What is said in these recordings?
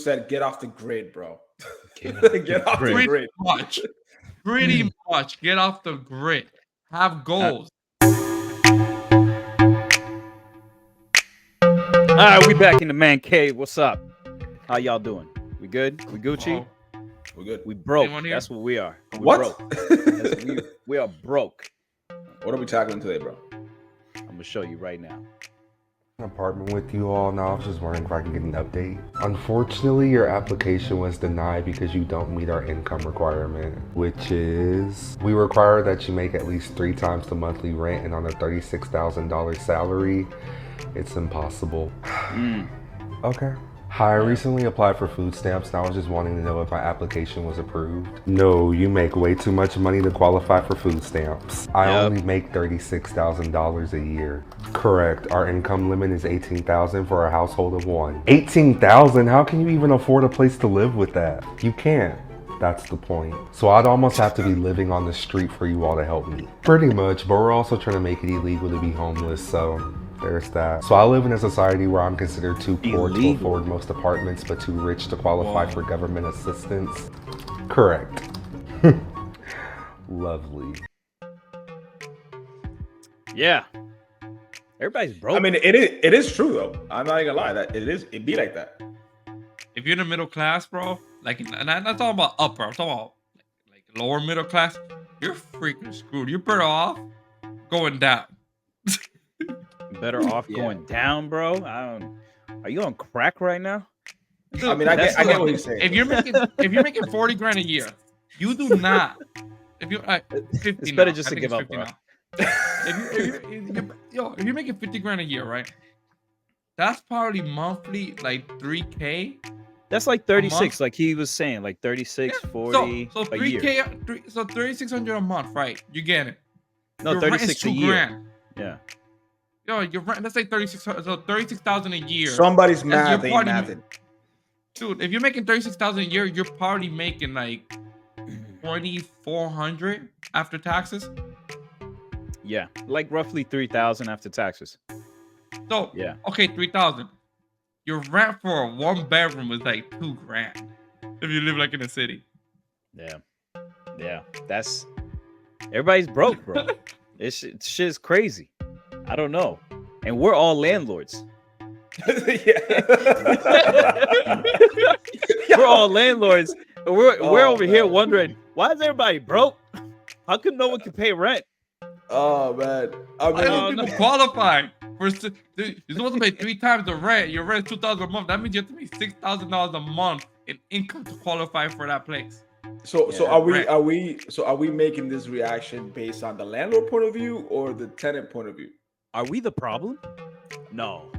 said, "Get off the grid, bro." Get off Get off the Pretty grid. much. Pretty much. Get off the grid. Have goals. All right, we back in the man cave. What's up? How y'all doing? We good? We Gucci? Oh, We're good. We broke. Anyone here? That's what we are. We What? broke. We are broke. What are we tackling today, bro? I'm gonna show you right now. Apartment with you all now. I was just wondering if I can get an update. Unfortunately, your application was denied because you don't meet our income requirement, which is we require that you make at least 3 times the monthly rent, and on a $36,000 salary, it's impossible. Okay. Hi, I recently applied for food stamps and I was just wanting to know if my application was approved. No, you make way too much money to qualify for food stamps. I only make $36,000 a year. Correct. Our income limit is $18,000 for a household of 1. $18,000? How can you even afford a place to live with that? You can't. That's the point. So I'd almost have to be living on the street for you all to help me. Pretty much, but we're also trying to make it illegal to be homeless, so there's that. So I live in a society where I'm considered too poor to afford most apartments, but too rich to qualify for government assistance. Correct. Lovely. Yeah. Everybody's broke. I mean, it is true though. I'm not gonna lie. That it be like that. If you're in the middle class, bro, like, and I'm not talking about upper, I'm talking about like lower middle class, you're freaking screwed. You're better off going down. better off going down, bro. Are you on crack right now? Dude, I mean, I get what he's saying. If you're making 40 grand a year, you do not. If you're 50, It's better now. just I to think give it's up, 50 bro. now. If you're making 50 grand a year, right? That's probably monthly like 3K. That's like 36, like he was saying, like 36, 40 so a 3K, year. so 3,600 a month, right? You get it. No, Your rent is 36 a 2 year. grand. Yeah. Yo, your rent, let's say 36, so 36,000 a year. Somebody's That's math your ain't party- mathing. Dude, if you're making 36,000 a year, you're probably making like 2,400 after taxes. Yeah. Like roughly 3,000 after taxes. So, Yeah. okay, 3,000. Your rent for a 1-bedroom is like 2 grand if you live like in a city. Yeah. Yeah. That's everybody's broke, bro. It's shit's crazy. I don't know. And we're all landlords. We're all landlords. We're over here wondering, why is everybody broke? How come no one can pay rent? Oh man, I Why don't mean, people qualify for? You're supposed to pay 3 times the rent. Your rent is $2,000 a month. That means you have to pay $6,000 a month in income to qualify for that place. so rent. are we making this reaction based on the landlord point of view or the tenant point of view? Are we the problem? No.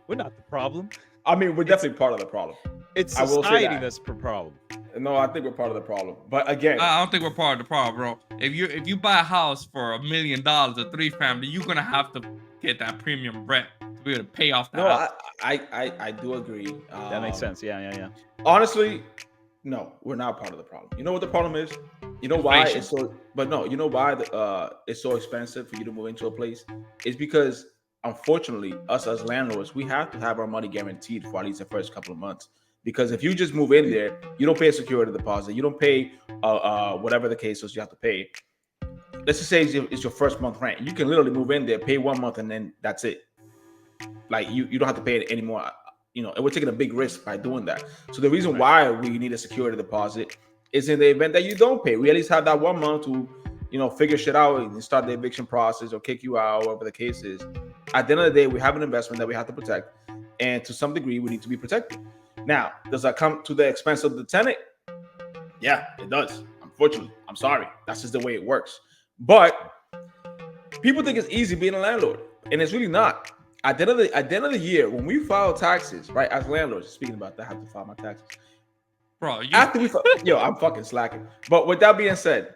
We're not the problem. I mean, we're definitely part of the problem. It's I will say society that. that's the problem. No, I think we're part of the problem. But again, I don't think we're part of the problem, bro. If you buy a house for $1 million, a 3-family, you're gonna have to get that premium rent to be able to pay off the no, house. I do agree. That makes sense. Yeah. Honestly, no, we're not part of the problem. You know what the problem is? You know why Inflation. it's so? But no, you know why it's so expensive for you to move into a place? It's because unfortunately, us as landlords, we have to have our money guaranteed for at least the first couple of months. Because if you just move in there, you don't pay a security deposit, you don't pay whatever the case is you have to pay. Let's just say it's your first month rent. You can literally move in there, pay 1 month, and then that's it. Like you don't have to pay it anymore. You know, and we're taking a big risk by doing that. So the reason why we need a security deposit is in the event that you don't pay. We at least have that 1 month to, figure shit out and start the eviction process or kick you out, whatever the case is. At the end of the day, we have an investment that we have to protect. And to some degree, we need to be protected. Now, does that come to the expense of the tenant? Yeah, it does. Unfortunately, I'm sorry. That's just the way it works. But people think it's easy being a landlord, and it's really not. At the end of the year, when we file taxes, right, as landlords, speaking about that, I have to file my taxes. Bro, After we I'm fucking slacking. But with that being said,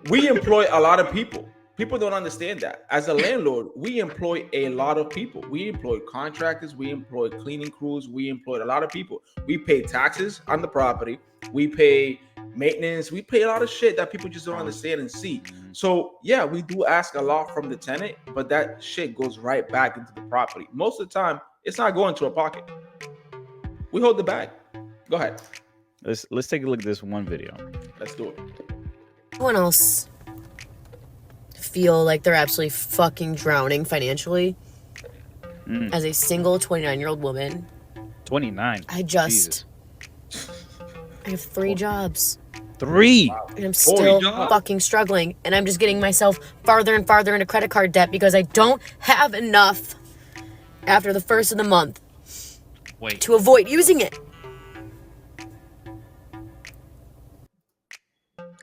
we employ a lot of people. People don't understand that. As a landlord, we employ a lot of people. We employ contractors, we employ cleaning crews, we employ a lot of people. We pay taxes on the property, we pay maintenance, we pay a lot of shit that people just don't understand and see. So yeah, we do ask a lot from the tenant, but that shit goes right back into the property. Most of the time, it's not going to our pocket. We hold the bag. Go ahead. Let's take a look at this one video. Let's do it. Everyone else feel like they're absolutely fucking drowning financially. As a single 29-year-old woman, 29. I have 3 jobs. 3. And I'm still jobs? fucking struggling. And I'm just getting myself farther and farther into credit card debt because I don't have enough after the first of the month Wait. to avoid using it.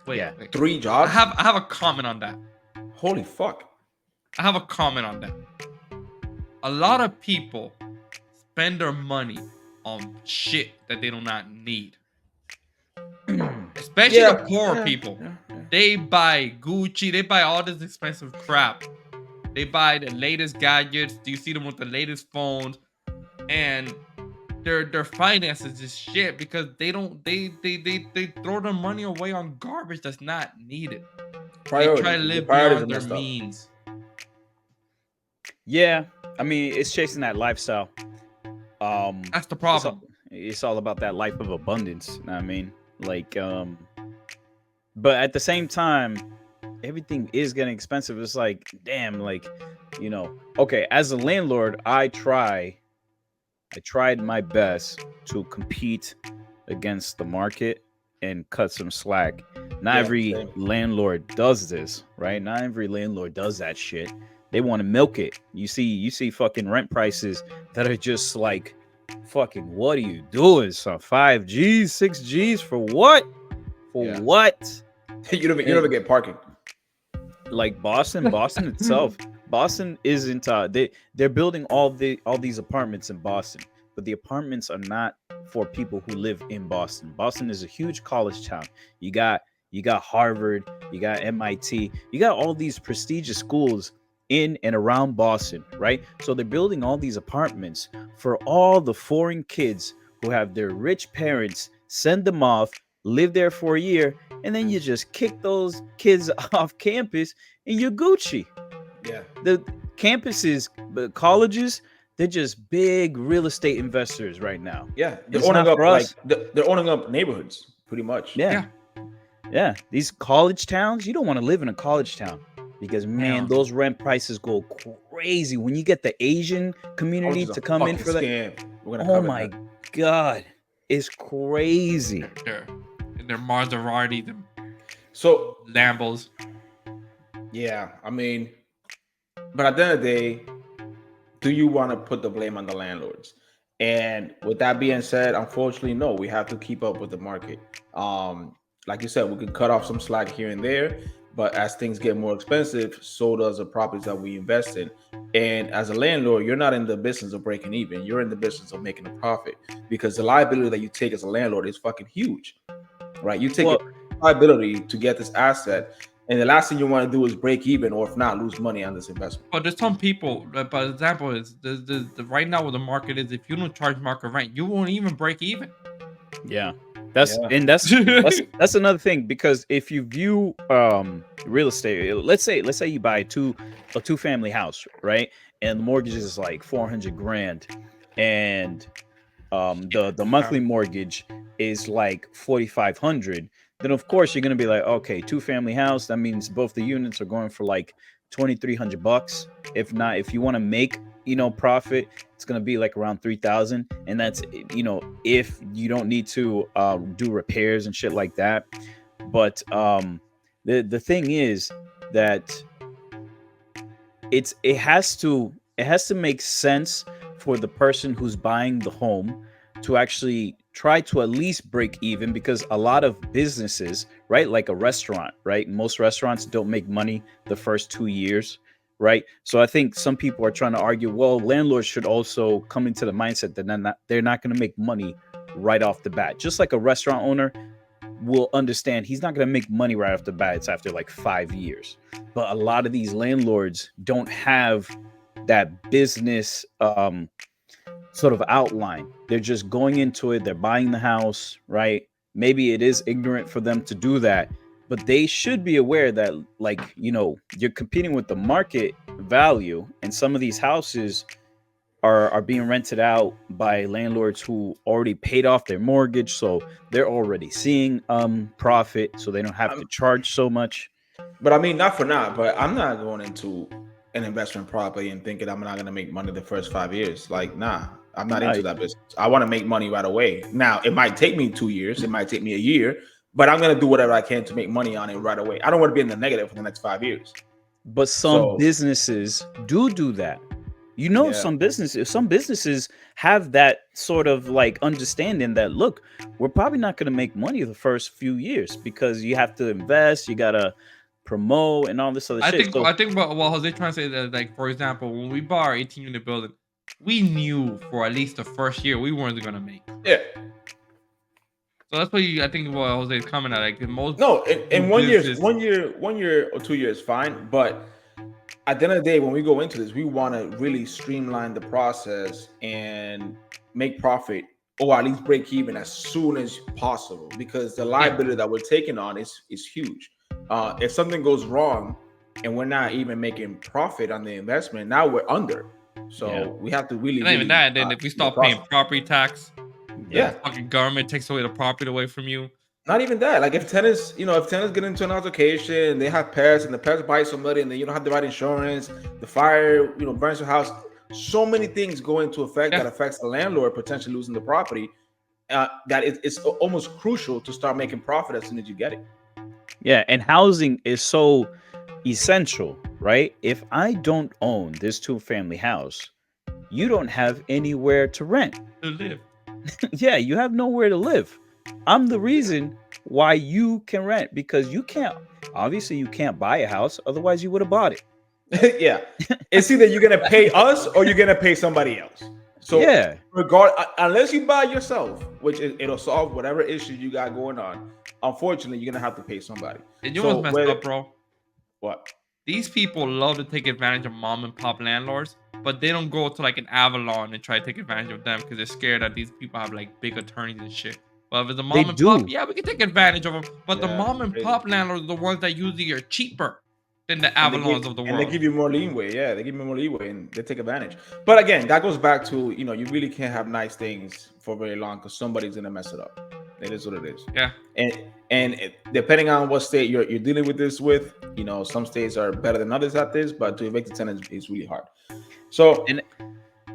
Wait. Yeah. Wait. 3 I jobs. have a comment on that. Holy fuck. I have a comment on that. A lot of people spend their money on shit that they do not need. Especially the poor people. They buy Gucci, they buy all this expensive crap. They buy the latest gadgets. Do you see them with the latest phones? And their finances is shit because they throw their money away on garbage that's not needed. They try to live beyond their means. Yeah, I mean, it's chasing that lifestyle. That's the problem. It's all about that life of abundance. You know what I mean? Like, but at the same time, everything is getting expensive. It's like, damn, like, you know, okay, as a landlord, I tried my best to compete against the market and cut some slack. Not every landlord does this, right? Not every landlord does that shit. They want to milk it. You see fucking rent prices that are just like, fucking, what are you doing? So 5Gs, 6Gs for what? For what? You never get parking. Like Boston itself. Boston isn't they're building all these apartments in Boston, but the apartments are not for people who live in Boston. Boston is a huge college town. You got Harvard, you got MIT, you got all these prestigious schools in and around Boston, right? So they're building all these apartments for all the foreign kids who have their rich parents send them off, live there for a year, and then you just kick those kids off campus and you're Gucci. Yeah. The campuses, the colleges, they're just big real estate investors right now. Yeah. They're It's owning not up for us. they're owning up neighborhoods pretty much. Yeah. These college towns, you don't want to live in a college town because, man, those rent prices go crazy when you get the Asian community to come in for that. Oh my God, it's crazy. They're Maserati, them So Lambos. yeah, I mean, but at the end of the day, do you want to put the blame on the landlords? And with that being said, unfortunately, no, we have to keep up with the market. Like you said, we can cut off some slack here and there, but as things get more expensive, so does the properties that we invest in. And as a landlord, you're not in the business of breaking even. You're in the business of making a profit because the liability that you take as a landlord is fucking huge, right? You take a liability to get this asset, and the last thing you want to do is break even, or if not, lose money on this investment. But there's some people, for example, is the right now where the market is, if you don't charge market rent, you won't even break even. Yeah. That's another thing, because if you view real estate, let's say you buy a two-family house, right? And the mortgage is like $400,000, and the monthly mortgage is like $4,500. Then of course you're gonna be like, okay, 2-family house, that means both the units are going for like $2,300. If not, if you want to make profit, it's gonna be like around 3,000, and that's if you don't need to do repairs and shit like that. But the thing is that it has to make sense for the person who's buying the home to actually try to at least break even, because a lot of businesses, right, like a restaurant, right, most restaurants don't make money the first 2 years, right? So I think some people are trying to argue, well, landlords should also come into the mindset that they're not going to make money right off the bat. Just like a restaurant owner will understand he's not going to make money right off the bat. It's after like 5 years. But a lot of these landlords don't have that business sort of outline. They're just going into it. They're buying the house, right? Maybe it is ignorant for them to do that, but they should be aware that, like, you're competing with the market value, and some of these houses are being rented out by landlords who already paid off their mortgage, so they're already seeing profit, so they don't have to charge so much. But I mean, not for now. But I'm not going into an investment property and thinking I'm not going to make money the first 5 years. Like, nah, I'm not into that business. I want to make money right away. Now, it might take me 2 years. It might take me a year. But I'm going to do whatever I can to make money on it right away. I don't want to be in the negative for the next 5 years. But some businesses do that. You know, some businesses have that sort of like understanding that, look, we're probably not going to make money the first few years because you have to invest, you got to promote and all this other shit. I think what Jose trying to say that, like, for example, when we bought our 18-unit building, we knew for at least the first year we weren't going to make. Yeah. So that's what I think what Jose is coming at. Like, most in 1 year or 2 years, fine. But at the end of the day, when we go into this, we want to really streamline the process and make profit, or at least break even as soon as possible, because the liability that we're taking on is huge. If something goes wrong and we're not even making profit on the investment, now we're under. So we have to really. Not even that. Then if we start paying property tax, the fucking government takes away the property away from you. Not even that. Like, if tenants get into an altercation, they have pets, and the pets bite somebody, and then you don't have the right insurance, the fire, burns your house. So many things go into effect that affects the landlord potentially losing the property. That it's almost crucial to start making profit as soon as you get it. Yeah, and housing is so essential, right? If I don't own this 2-family house, you don't have anywhere to rent. To live. Yeah, you have nowhere to live. I'm the reason why you can rent, because you can't buy a house, otherwise you would have bought it. Yeah, it's either you're gonna pay us or you're gonna pay somebody else. So unless you buy yourself, which it'll solve whatever issue you got going on, unfortunately you're gonna have to pay somebody. And you know what's messed up, bro? What? These people love to take advantage of mom and pop landlords, but they don't go to like an Avalon and try to take advantage of them because they're scared that these people have like big attorneys and shit. But if it's a mom and pop, we can take advantage of them. But the mom and pop landlords are the ones that usually are cheaper than the Avalons of the world. And they give you more leeway. Yeah, they give you more leeway and they take advantage. But again, that goes back to, you really can't have nice things for very long because somebody's going to mess it up. It is what it is. Yeah. And depending on what state you're dealing with this with, some states are better than others at this, but to evict the tenants is really hard. So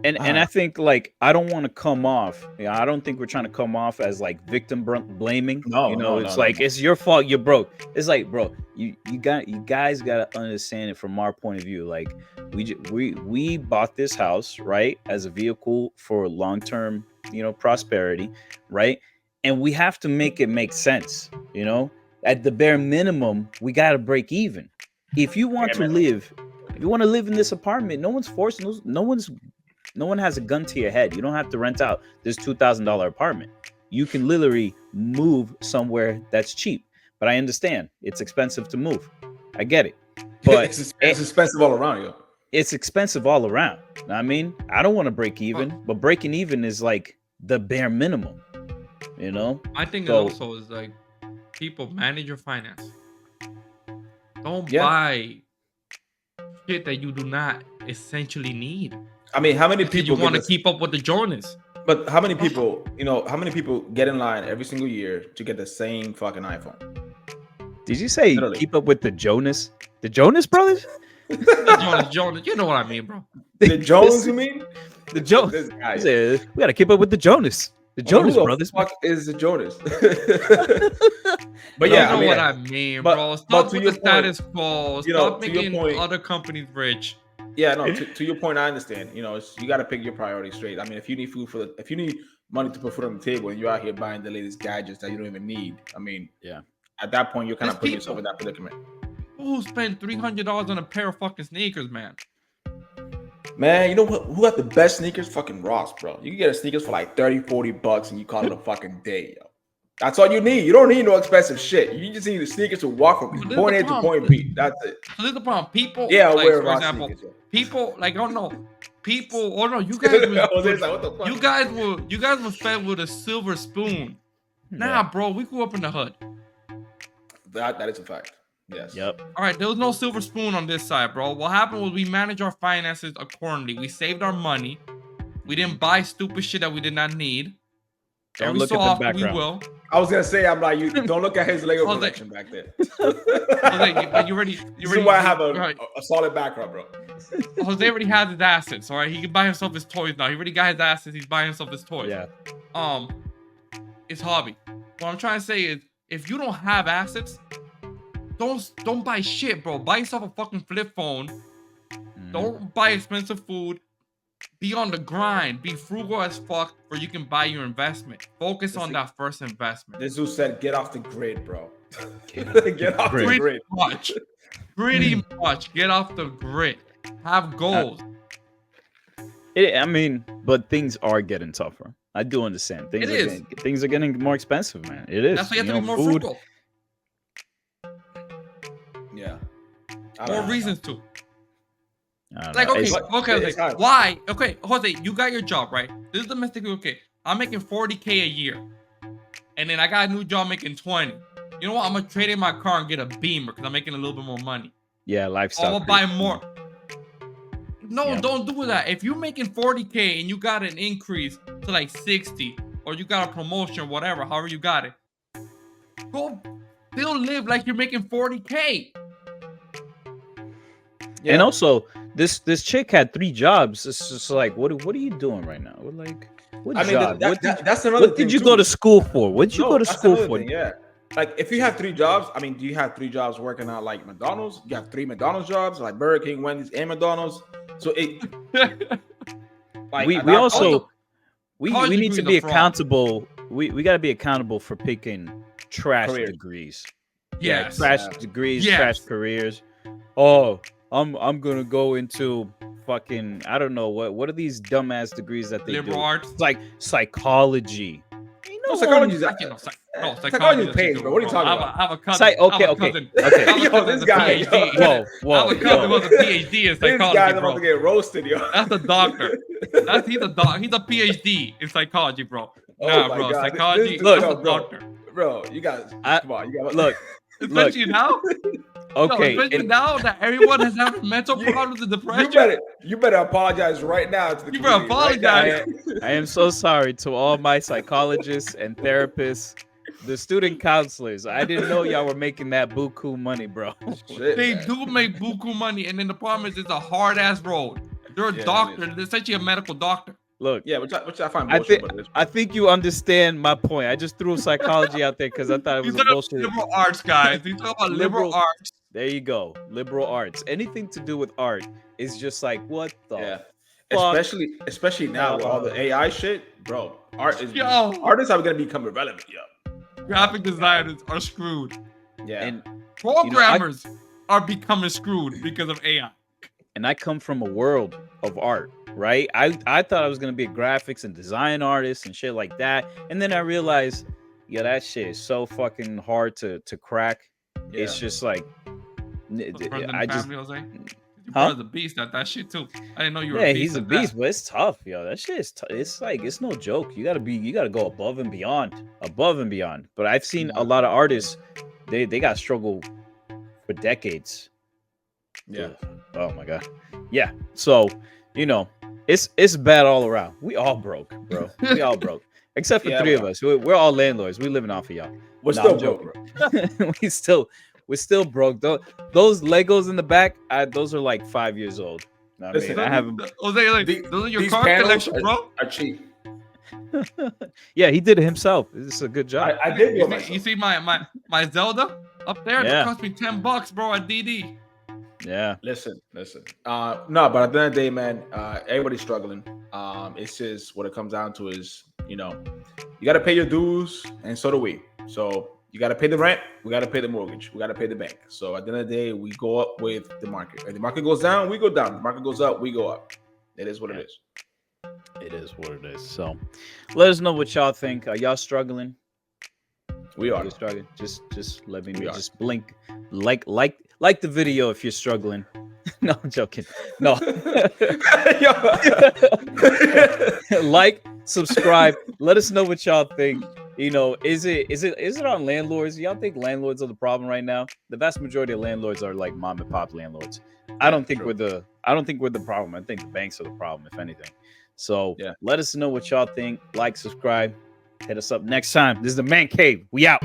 and I think, like, I don't want to come off. I don't think we're trying to come off as like victim blaming. No, it's your fault. You're broke. It's like, bro, you guys gotta understand it from our point of view. Like, we bought this house, right, as a vehicle for long-term, prosperity, right, and we have to make it make sense. At the bare minimum, we gotta break even. If you want to live in this apartment, no one's forcing. No one has a gun to your head. You don't have to rent out this $2,000 apartment. You can literally move somewhere that's cheap. But I understand it's expensive to move. I get it. But it's expensive all around, yo. It's expensive all around. I mean, I don't want to break even, but breaking even is like the bare minimum. I think it also is like, people, manage your finance. Don't buy shit that you do not essentially need. I mean, how many people want to keep up with the Jonas? But how many people, how many people get in line every single year to get the same fucking iPhone? Did you say keep up with the Jonas? The Jonas Brothers? the Jonas. You know what I mean, bro. The Jones, you mean? The Jonas. We got to keep up with the Jonas. The Jonas Brothers. What the fuck is the Jonas? But yeah, you know what I mean, bro. Stop with the status quo. Stop making other companies rich. Yeah, no. To your point, I understand. You got to pick your priorities straight. I mean, if you need if you need money to put food on the table, and you're out here buying the latest gadgets that you don't even need, I mean, at that point, you're kind of putting yourself in that predicament. People who spend $300 on a pair of fucking sneakers, man. Man, you know what? Who got the best sneakers? Fucking Ross, bro. You can get a sneakers for like $30-$40, and you call it a fucking day, yo. That's all you need. You don't need no expensive shit. You just need the sneakers to walk from point A to point B. That's it. So this is the problem. People, for example, sneakers, people like, oh no, you guys were fed with a silver spoon. Nah, bro, we grew up in the hood. That is a fact. Yes. Yep. All right, there was no silver spoon on this side, bro. What happened was we managed our finances accordingly. We saved our money. We didn't buy stupid shit that we did not need. Don't Every look so at the often background. we will. I was gonna say, I'm like, you don't look at his Lego Jose- collection back there. Jose, but you already. This is why I have right. a solid background, bro. Jose already has his assets. All right, he can buy himself his toys now. He already got his assets. He's buying himself his toys. Yeah. It's hobby. What I'm trying to say is, if you don't have assets, don't buy shit, bro. Buy yourself a fucking flip phone. Don't buy expensive food. Be on the grind. Be frugal as fuck, where you can buy your investment. Focus on that first investment. This dude said, "Get off the grid, bro. Get Get off the Pretty grid." much. Pretty much. Get off the grid. Have goals. I mean, but things are getting tougher. I do understand. Things are getting more expensive, man. It is. That's why you have to be more food. frugal. Yeah. More reasons to. I don't Like, know. okay, It's hard. why? Okay, Jose, you got your job, right? This is domestically okay. I'm making 40K a year. And then I got a new job making 20. You know what? I'm gonna trade in my car and get a Beamer because I'm making a little bit more money. Yeah, lifestyle. I'm gonna buy more. No, Yeah. don't do that. If you're making 40K and you got an increase to like 60, or you got a promotion, whatever, however you got it, go still live like you're making 40K. Yeah. And also, this chick had 3 jobs. It's just like, what are you doing right now? We're like, what I mean, job? that's another What thing. did you too. go to school for? What did you No, go to that's school another for? thing, yeah. Like, if you have 3 jobs, I mean, do you have 3 jobs working at like McDonald's? You have 3 McDonald's jobs, like Burger King, Wendy's, and McDonald's. So it, like, we at that also point- we college need to degrees be are fraud. accountable. We got to be accountable for picking trash Careers. degrees. Yes. Trash Yeah. degrees, Yes. trash careers. Oh, I'm gonna go into fucking, I don't know what are these dumbass degrees that they Liberal do? arts. It's like psychology. Ain't No, one- psychology's Actually, no, psychology psychology pays, bro. What are you talking about? I have a cousin. Psych- okay, I have a okay, cousin. okay. I have a Yo, cousin this that's a guy, PhD. Whoa, I have a cousin who has a PhD in This psychology, guy's about bro. to get roasted, yo. That's a doctor. He's a PhD in psychology, bro. Oh Nah, my bro. God. Psychology. This- That's yo, a bro. doctor. Bro, you guys, I- come on, you got Look, Especially now. okay. No, especially and- now that everyone has having mental You- problems and depression. you better apologize right now to the You better community, right apologize. I am so sorry to all my psychologists and therapists, the student counselors. I didn't know y'all were making that buku money, bro. now. Shit, They man. do make buku money, and then the problem is it's a hard ass road. They're a Yeah, it doctor. is. They're essentially a medical doctor. Look, Yeah, which I find I bullshit, think but it is. I think you understand my point. I just threw psychology out there because I thought it He's was a talking about bullshit. liberal arts, guys. He's talking about liberal arts. There you go. Liberal arts. Anything to do with art is just like, what the Yeah. fuck? Especially now with all the AI shit, bro. Artists are gonna become irrelevant, yo. Graphic designers are screwed. Yeah. And Programmers are becoming screwed because of AI. and I come from a world of art, right? I thought I was gonna be a graphics and design artist and shit like that, and then I realized, yeah, that shit is so fucking hard to crack. Yeah. It's just like, Brother I and just, family, Jose. Your Huh? brother's a beast at that shit too. I didn't know you were yeah, a beast. he's a at that. beast, but it's tough, yo. That shit is, it's like, it's no joke. You gotta go above and beyond. But I've seen a lot of artists, they got to struggle for decades. Yeah. Oh my god. Yeah. So, it's bad all around. We all broke, bro. We all broke. Except for Yeah, 3 of bro. us. We're all landlords. We living off of y'all. We're Nah, still I'm broke, bro. we're still broke. Those Legos in the back, those are like 5 years old. I Listen, mean, I haven't. Jose, like, The- those are your these car panels collection, bro. are cheap. Yeah, he did it himself. It's a good job. I did do it You see, myself. you see my Zelda up there? Yeah. That cost me $10, bro, at DD. Yeah. Listen. No, but at the end of the day, man, everybody's struggling. It's just what it comes down to is, you got to pay your dues, and so do we. So you got to pay the rent, we got to pay the mortgage, we got to pay the bank. So at the end of the day, we go up with the market. If the market goes down, we go down. If the market goes up, we go up. It is what it is. It is what it is. So let us know what y'all think. Are y'all struggling? We are. You're struggling. Just let me We are. just blink. Like the video if you're struggling. No, I'm joking. No. Like, subscribe. Let us know what y'all think. Is it on landlords? Y'all think landlords are the problem right now? The vast majority of landlords are like mom and pop landlords. I don't think we're the problem. I think the banks are the problem, if anything. So Yeah. let us know what y'all think. Like, subscribe, hit us up next time. This is the Man Cave. We out.